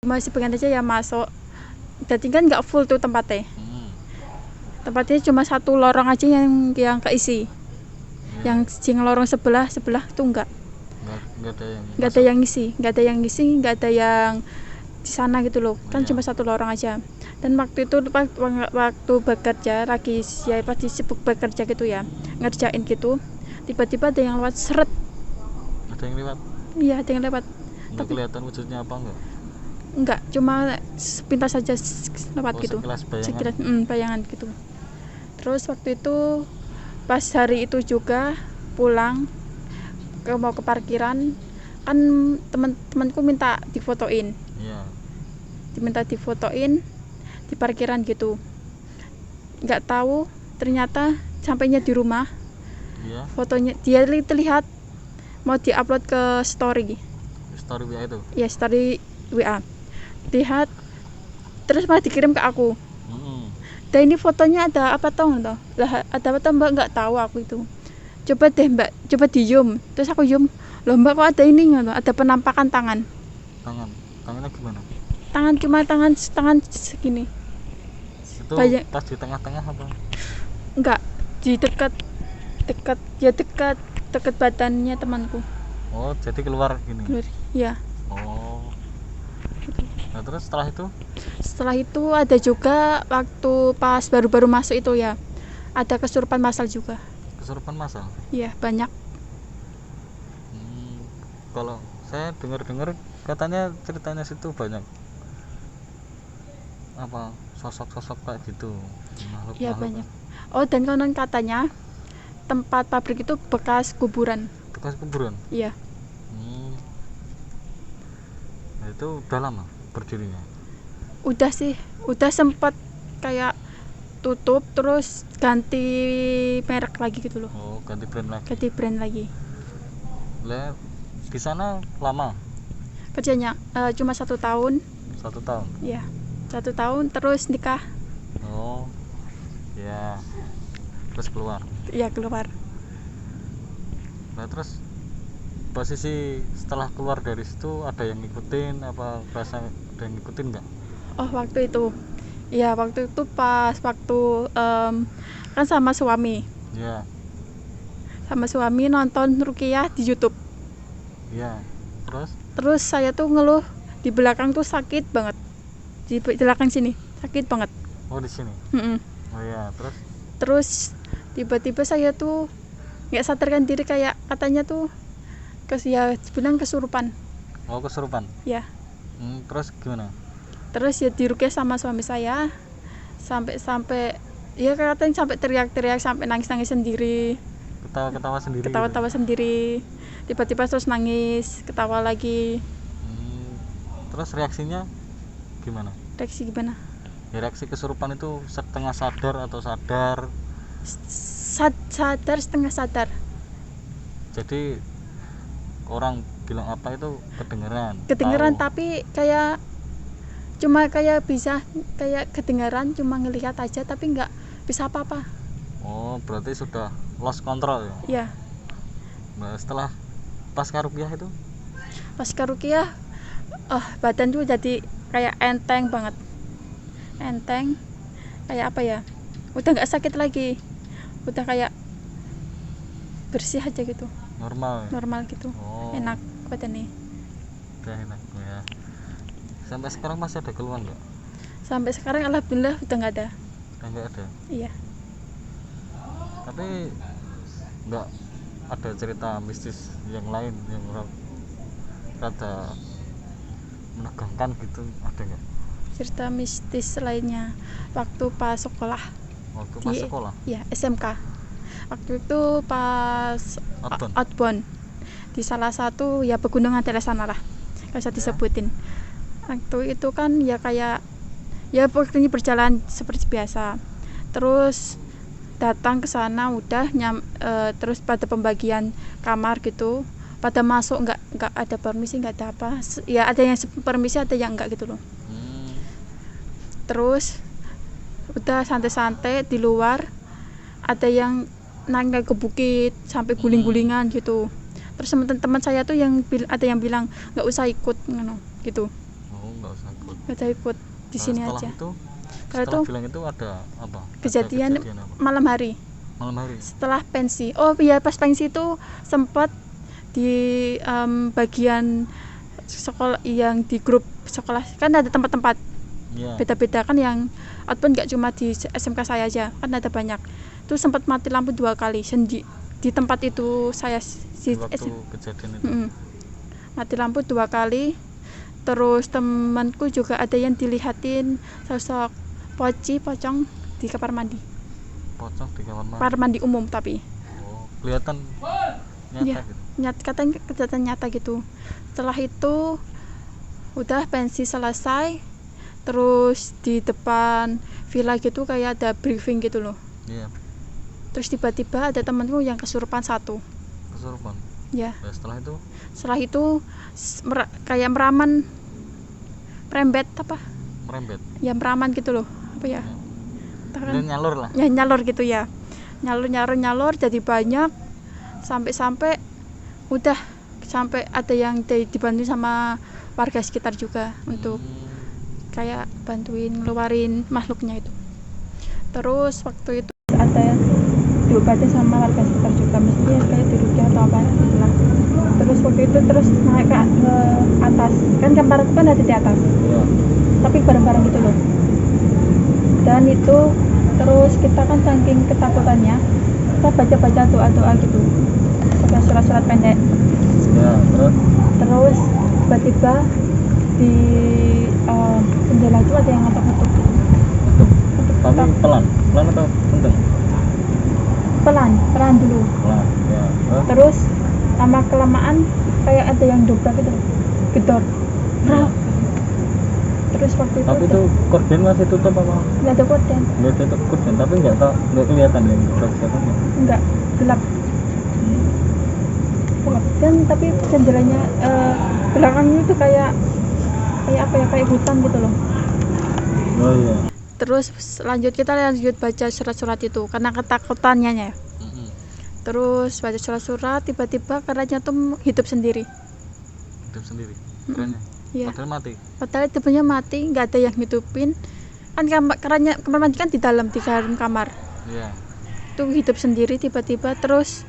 Masih pengen aja ya masuk, jadi kan nggak full tuh tempatnya. Tempatnya cuma satu lorong aja yang keisi. Yang lorong sebelah tuh nggak ada yang ngisi, nggak ada yang di sana gitu loh. Kan cuma satu lorong aja. Dan waktu itu waktu bekerja lagi ya pasti sibuk bekerja gitu ya, ngerjain gitu, tiba-tiba ada yang lewat seret. Ada yang lewat? Iya, ada yang lewat. Tapi kelihatan wujudnya apa enggak, cuma sepintas saja lewat gitu. Sekilas bayangan gitu. Terus waktu itu pas hari itu juga pulang mau ke parkiran, kan teman-temanku minta difotoin. Iya. Diminta difotoin di parkiran gitu. Nggak tahu ternyata sampainya di rumah. Iya. Fotonya dia terlihat mau diupload ke story. Story WA itu? Iya, story WA. Lihat terus malah dikirim ke aku. Dan ini fotonya ada apa tau nggak? Lah ada apa tau mbak, nggak tahu aku itu. Coba deh mbak, coba di zoom. Terus aku zoom, loh mbak kok ada ini nggak? Ada penampakan tangan. Tangannya gimana? Tangan segini. Itu pas di tengah-tengah apa? Enggak, di dekat badannya temanku. Oh, jadi keluar gini? Keluar, ya. Oh. Nah terus setelah itu ada juga waktu pas baru-baru masuk itu ya, ada kesurupan massal juga. Kesurupan massal? Iya, banyak. Kalau saya dengar katanya ceritanya situ banyak apa sosok-sosok kayak gitu, makhluk. Iya, banyak. Oh, dan konon katanya tempat pabrik itu bekas kuburan. Iya. Nah, itu udah lama berdirinya? Udah sempat kayak tutup terus ganti merek lagi gitu loh. Oh, ganti brand lagi. Lah di sana lama Kerjanya cuma 1 tahun. 1 tahun? Iya, 1 tahun terus nikah. Oh ya, terus keluar. Iya, keluar. Nah terus posisi setelah keluar dari situ ada yang ngikutin apa, rasa ada yang ngikutin nggak? Oh, waktu itu pas waktu kan sama suami. Iya. Sama suami nonton ruqyah di YouTube. Iya. Terus saya tuh ngeluh di belakang tuh sakit banget. Di belakang sini sakit banget. Oh, di sini. Mm-mm. Oh iya, Terus tiba-tiba saya tuh nggak sadarkan diri, kayak katanya tuh ya bilang kesurupan Oh, kesurupan. ya. Terus gimana? Terus ya dirukyah sama suami saya sampai ya katanya sampai teriak-teriak, sampai nangis-nangis sendiri, Ketawa-ketawa sendiri ketawa-tawa sendiri, tiba-tiba terus nangis, ketawa lagi. Terus reaksinya gimana? Reaksi gimana? Ya, reaksi kesurupan itu setengah sadar atau sadar? Sadar, setengah sadar. Jadi orang bilang apa itu kedengeran tahu. Tapi kayak cuma kayak bisa kayak kedengaran, cuma ngelihat aja tapi nggak bisa apa-apa. Oh, berarti sudah lost control ya? Ya, Nah, setelah pasca rukyah itu pas ke rukyah badan tuh jadi kayak enteng banget, enteng, kayak apa ya, udah nggak sakit lagi, udah kayak bersih aja gitu, normal ya? normal gitu. Oh, Enak badannya. udah enak ya. Sampai sekarang masih ada keluhan nggak? Sampai sekarang alhamdulillah udah nggak ada. Udah nggak ada. Iya. Tapi nggak ada cerita mistis yang lain yang rada menegangkan gitu, ada nggak? Cerita mistis lainnya waktu pas sekolah, Waktu pas sekolah? ya SMK. Waktu itu pas outbound di salah satu ya pegunungan daerah sana lah, nggak usah disebutin. Waktu itu kan ya kayak ya waktunya berjalan seperti biasa, terus datang ke sana udah terus pada pembagian kamar gitu, pada masuk nggak ada permisi, nggak ada apa ya, ada yang permisi ada yang enggak gitu loh. Terus udah santai-santai di luar, ada yang naik ke bukit sampai guling-gulingan gitu. Terus teman-teman saya tuh ada yang bilang nggak usah ikut gitu. Oh, nggak usah ikut. Nggak usah ikut di sini aja. Setelah bilang itu ada apa? Kejadian apa? malam hari. Malam hari. Setelah pensi. Oh iya, pas pensi itu sempat di bagian sekolah yang di grup sekolah kan ada tempat-tempat. Yeah. Beda-beda kan, yang outbound nggak cuma di SMK saya aja, kan ada banyak. Itu sempat mati lampu 2 kali di tempat itu saya waktu kejadian itu. Mati lampu 2 kali. Terus temanku juga ada yang dilihatin sosok pocong di kamar mandi. Pocong di kamar mandi umum tapi. Oh, kelihatan nyata ya, gitu. Katanya kelihatan nyata gitu. Setelah itu udah pensi selesai, terus di depan villa gitu kayak ada briefing gitu loh. Iya. Terus tiba-tiba ada temanku yang kesurupan satu. Kesurupan? Ya. Nah, setelah itu kayak merembet apa? Merembet. Ya meraman gitu loh. Apa ya? Dan nyalur lah. Ya nyalur gitu ya. Nyalur jadi banyak sampai udah sampai ada yang dibantu sama warga sekitar juga untuk kayak bantuin ngeluarin makhluknya itu. Terus waktu itu ada diobatin sama warga sekitar juga, mestinya kayak dirukyah atau apa gitu lah. Terus waktu itu terus naik ke atas, kan kamar itu kan ada di atas ya. Tapi bareng-bareng gitu loh. Dan itu terus kita kan saking ketakutannya, kita baca-baca doa-doa gitu, baca surat-surat pendek ya. Terus tiba-tiba di jendela itu ada yang ngetok-ngetok gitu. Tapi pelan atau kenceng? Pelan dulu. Pelan, ya. Terus lama kelamaan kayak ada yang dobrak gitu, gedor. Ya. Terus waktu itu. Tapi itu korden masih tutup apa? Nggak ada korden. Nggak tutup korden, tapi nggak kelihatan ya dobrak siapa? Nggak, gelap. Dan tapi jendelanya belakangnya itu kayak apa ya, kayak hutan gitu loh. Oh iya. Terus lanjut baca surat-surat itu karena ketakutannya ya. Terus baca surat-surat, tiba-tiba kerannya tuh hidup sendiri. Kerannya? Iya. Padahal hidupnya mati, nggak ada yang hidupin. Kan kerannya kamar mandi kan di dalam kamar. Iya. Itu hidup sendiri tiba-tiba, terus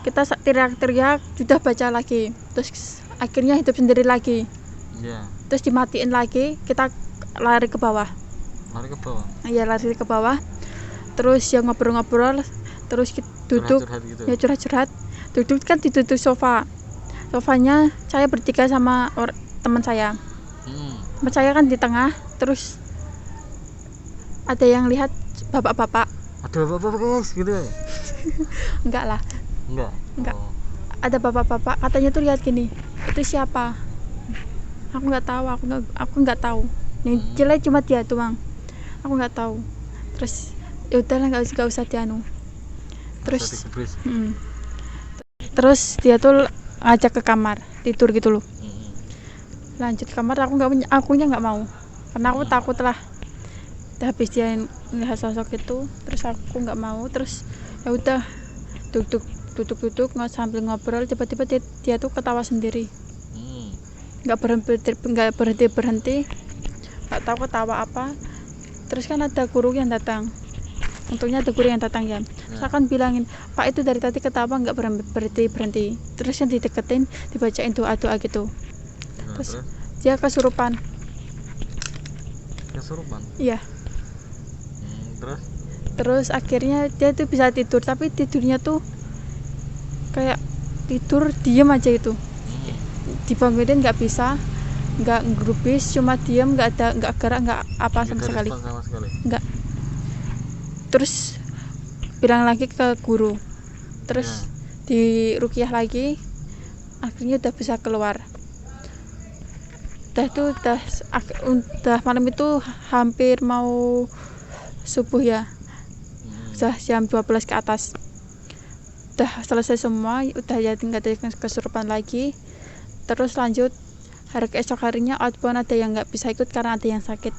kita teriak-teriak, sudah baca lagi. Terus akhirnya hidup sendiri lagi. Iya. Terus dimatiin lagi, kita lari ke bawah. Iya, lari ke bawah. Terus yang ngobrol-ngobrol, terus duduk curhat gitu. ya curhat-curhat, duduk kan di duduk sofanya saya bertiga sama teman saya. Teman saya kan di tengah, terus ada yang lihat bapak-bapak. Ada bapak-bapak guys gitu. Enggak lah, Enggak. Enggak. Oh. ada bapak-bapak katanya tuh lihat gini, itu siapa, aku nggak tahu, aku nggak tahu, yang jelek cuma dia doang, aku nggak tahu. Terus ya udahlah, nggak usah dianu. Terus terus dia tuh ngajak ke kamar tidur gitu loh. Lanjut ke kamar, akunya nggak mau karena aku takut lah. Habis dia lihat sosok itu, terus aku nggak mau. Terus ya udah duduk sambil ngobrol, tiba-tiba dia tuh ketawa sendiri, nggak berhenti, nggak tahu ketawa apa. Terus kan ada guru yang datang, untungnya ada guru yang datang ya. Terus akan bilangin, Pak itu dari tadi ketawa nggak berhenti. Terus yang dideketin, dibacain doa gitu. Terus dia kesurupan. Iya. Terus akhirnya dia tuh bisa tidur, tapi tidurnya tuh kayak tidur diem aja itu. Dibangunin nggak bisa, nggak ngerubis, cuma diem, nggak gerak, nggak apa sama sekali. Nggak. Terus bilang lagi ke guru, terus di ruqyah lagi, akhirnya udah bisa keluar. Udah malam itu hampir mau subuh ya, udah jam 12 ke atas. Udah selesai semua, udah ya nggak ada kesurupan lagi. Terus lanjut hari keesok harinya outbound, ada yang nggak bisa ikut karena ada yang sakit.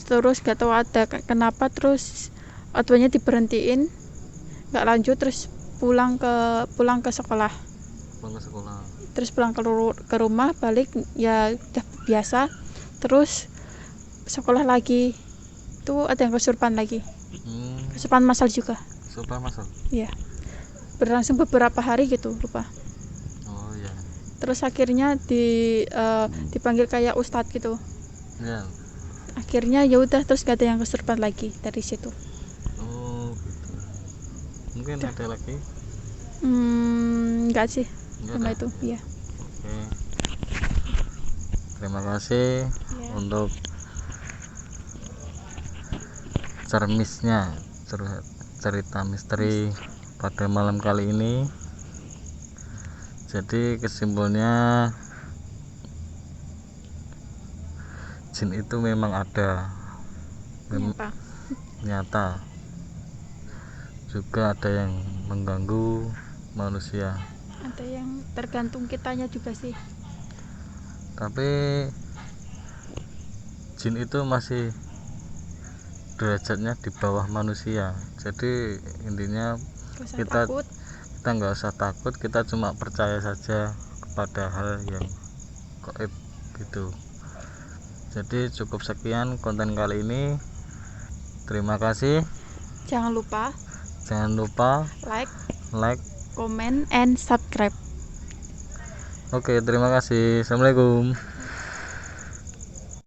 Terus nggak tahu ada kenapa, terus outboundnya diberhentiin, nggak lanjut. Terus pulang ke sekolah. Terus pulang ke rumah, balik ya udah biasa. Terus sekolah lagi tuh ada yang kesurupan lagi. Kesurupan masal juga. Iya, berlangsung beberapa hari gitu, lupa. Terus akhirnya dipanggil kayak ustadz gitu. Akhirnya ya udah, terus gak ada yang kesurupan lagi dari situ. Gitu. Mungkin ada lagi? Enggak sih, cuma itu ya. Oke. Terima kasih untuk cermisnya cerita misteri pada malam kali ini. Jadi kesimpulannya, jin itu memang ada, nyata. Juga ada yang mengganggu manusia. Ada yang tergantung kitanya juga sih. Tapi jin itu masih derajatnya di bawah manusia. Jadi intinya kita nggak usah takut, kita cuma percaya saja kepada hal yang gaib gitu. Jadi cukup sekian konten kali ini. Terima kasih. Jangan lupa like, comment, and subscribe. Oke, terima kasih. Assalamualaikum.